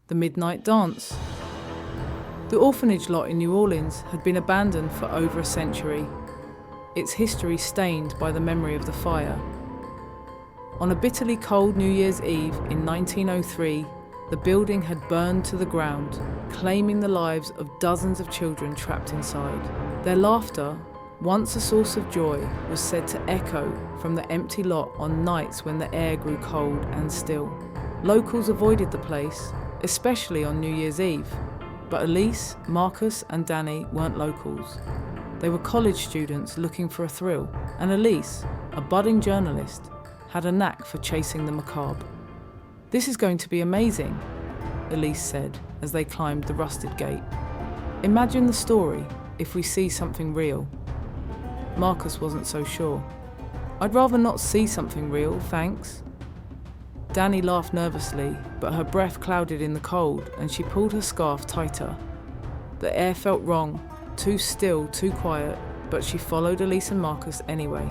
The midnight dance. The orphanage lot in New Orleans had been abandoned for over a century, its history stained by the memory of the fire. On a bitterly cold New Year's Eve in 1903, the building had burned to the ground, claiming the lives of dozens of children trapped inside. Their laughter, once a source of joy, was said to echo from the empty lot on nights when the air grew cold and still. Locals avoided the place, especially on New Year's Eve, but Elise, Marcus and Danny weren't locals. They were college students looking for a thrill, and Elise, a budding journalist, had a knack for chasing the macabre. "This is going to be amazing," Elise said as they climbed the rusted gate. "Imagine the story if we see something real." Marcus wasn't so sure. "I'd rather not see something real, thanks." Danny laughed nervously, but her breath clouded in the cold and she pulled her scarf tighter. The air felt wrong, too still, too quiet, but she followed Elise and Marcus anyway.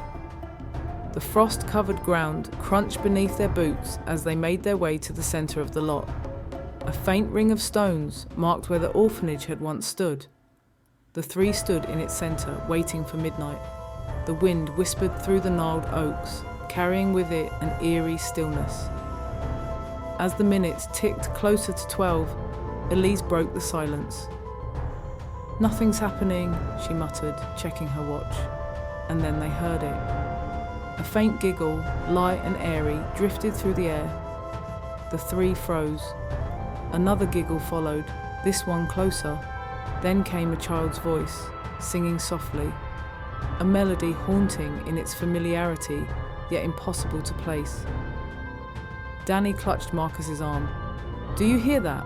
The frost-covered ground crunched beneath their boots as they made their way to the centre of the lot. A faint ring of stones marked where the orphanage had once stood. The three stood in its centre, waiting for midnight. The wind whispered through the gnarled oaks, carrying with it an eerie stillness. As the minutes ticked closer to 12, Elise broke the silence. "Nothing's happening," she muttered, checking her watch. And then they heard it. A faint giggle, light and airy, drifted through the air. The three froze. Another giggle followed, this one closer. Then came a child's voice, singing softly, a melody haunting in its familiarity, yet impossible to place. Danny clutched Marcus's arm. "Do you hear that?"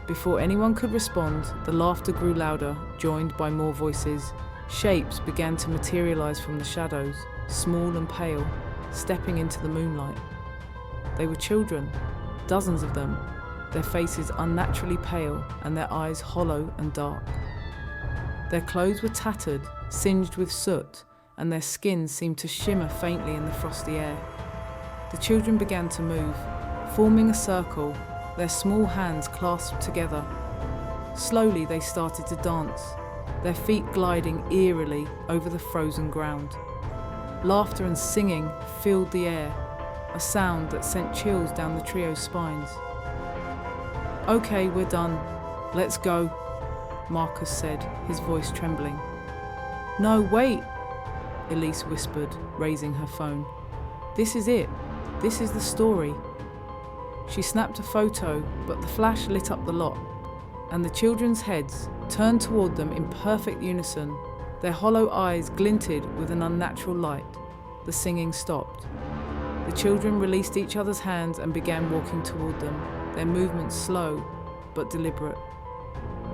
Before anyone could respond, the laughter grew louder, joined by more voices. Shapes began to materialize from the shadows, small and pale, stepping into the moonlight. They were children, dozens of them, their faces unnaturally pale and their eyes hollow and dark. Their clothes were tattered, singed with soot, and their skin seemed to shimmer faintly in the frosty air. The children began to move, forming a circle, their small hands clasped together. Slowly they started to dance, their feet gliding eerily over the frozen ground. Laughter and singing filled the air, a sound that sent chills down the trio's spines. "Okay, we're done. Let's go," Marcus said, his voice trembling. "No, wait," Elise whispered, raising her phone. "This is it. This is the story." She snapped a photo, but the flash lit up the lot, and the children's heads turned toward them in perfect unison. Their hollow eyes glinted with an unnatural light. The singing stopped. The children released each other's hands and began walking toward them, their movements slow but deliberate.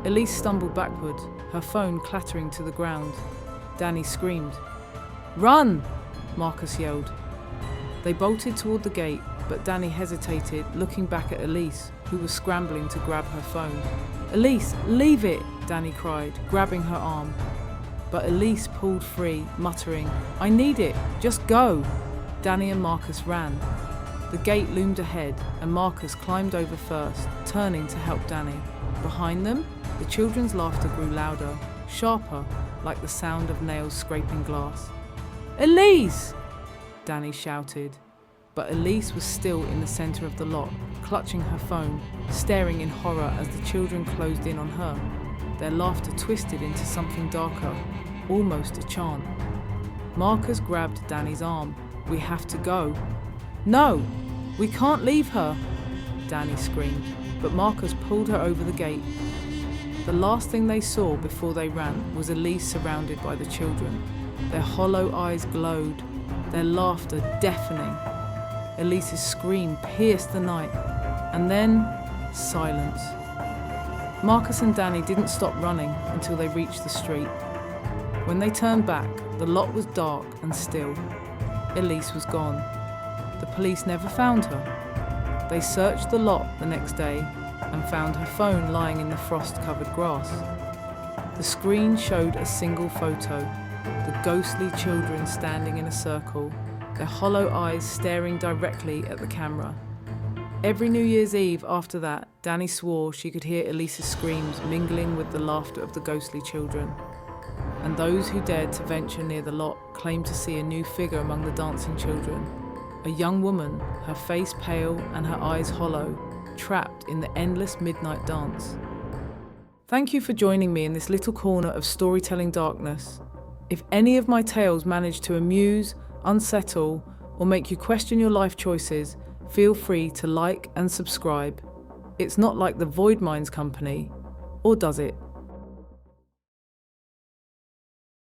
Elise stumbled backward, her phone clattering to the ground. Danny screamed. "Run!" Marcus yelled. They bolted toward the gate, but Danny hesitated, looking back at Elise, who was scrambling to grab her phone. "Elise, leave it!" Danny cried, grabbing her arm. But Elise pulled free, muttering, "I need it, just go!" Danny and Marcus ran. The gate loomed ahead, and Marcus climbed over first, turning to help Danny. Behind them, the children's laughter grew louder, sharper, like the sound of nails scraping glass. "Elise!" Danny shouted, but Elise was still in the centre of the lot, clutching her phone, staring in horror as the children closed in on her. Their laughter twisted into something darker, almost a chant. Marcus grabbed Danny's arm. "We have to go." "No, we can't leave her," Danny screamed, but Marcus pulled her over the gate. The last thing they saw before they ran was Elise surrounded by the children. Their hollow eyes glowed, their laughter deafening. Elise's scream pierced the night, and then silence. Marcus and Danny didn't stop running until they reached the street. When they turned back, the lot was dark and still. Elise was gone. The police never found her. They searched the lot the next day and found her phone lying in the frost-covered grass. The screen showed a single photo, the ghostly children standing in a circle, their hollow eyes staring directly at the camera. Every New Year's Eve after that, Danny swore she could hear Elisa's screams mingling with the laughter of the ghostly children. And those who dared to venture near the lot claimed to see a new figure among the dancing children. A young woman, her face pale and her eyes hollow, trapped in the endless midnight dance. Thank you for joining me in this little corner of storytelling darkness. If any of my tales manage to amuse, unsettle, or make you question your life choices, feel free to like and subscribe. It's not like the Void Minds Company, or does it?